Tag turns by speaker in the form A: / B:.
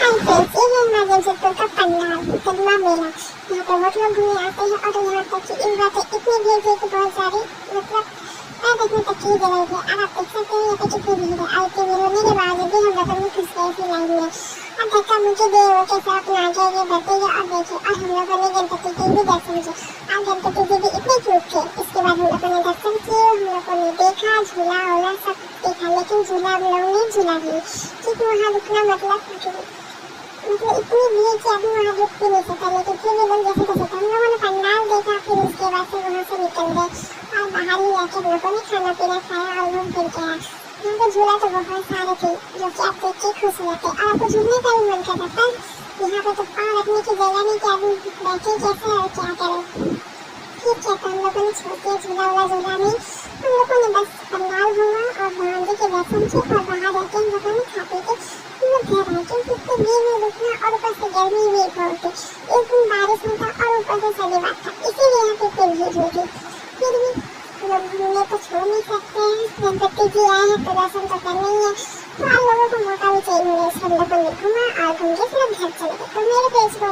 A: Hi friends, ये है नागिन चित्तौड़ का पंडाल कदमा मेला। यहाँ पे बहुत लोग घूमने आते हैं और यहाँ तक कि इस बार तो इतनी भीड़ थी कि बहुत सारी मतलब पैर देखने तक की जगह थी। और आप देख सकते हैं यहाँ पे कितनी भीड़ है। और इतनी भीड़ होने के बावजूद भी हम लोगों ने घुस गए थी लाइन में। और धक्का मुझे दे वो कैसे अपना आगे आगे बढ़ते गए और देखिए। और हम लोगों ने गणपति के भी दर्शन किए और गणपति जी भी इतने क्यूट थे। इसके बाद हम लोगों ने दर्शन किए, हम लोगों ने देखा झूला ओला सब देखा, लेकिन झूला हम लोगों ने झूला भी क्योंकि वहाँ रुकना मतलब इतनी भीड़ कि अभी वहाँ रुक भी नहीं सकता। लेकिन फिर भी लोग जैसे तैसे हम लोगों ने पंडाल देखा, फिर उसके बाद से वहाँ से निकल गए और बाहर ही जाके हम लोगों ने खाना पीना खाया और घूम फिर के आए। यहाँ पे झूला तो बहुत सारे थे जो कि आप देख के खुश रहते और आपको झूलने का भी मन करता, पर यहाँ पे तो पाँव रखने की जगह नहीं कि अभी बैठे कैसे और क्या करें। ठीक है, तो हम लोगों ने छोड़ दिया झूला वाला झूला नहीं, हम लोगों ने बस पंडाल घूमा और भगवान जी के दर्शन किए और बाहर रहते हम लोगों ने खा पी के हम लोग घर आए। क्योंकि इतनी भीड़ में रुकना और ऊपर से गर्मी भी बहुत थी, एक दिन बारिश में था और ऊपर से शनिवार था, इसीलिए यहाँ पे इतनी भीड़ हुई थी। फिर भी लोग घूमने तो छोड़ नहीं सकते हैं, गणपति जी आए हैं तो दर्शन तो करना ही है। तो आप लोगों को मौका भी चाहिए मिले, हम लोगों ने घूमा और घूम के फिर घर चले गए। तो मेरे पेज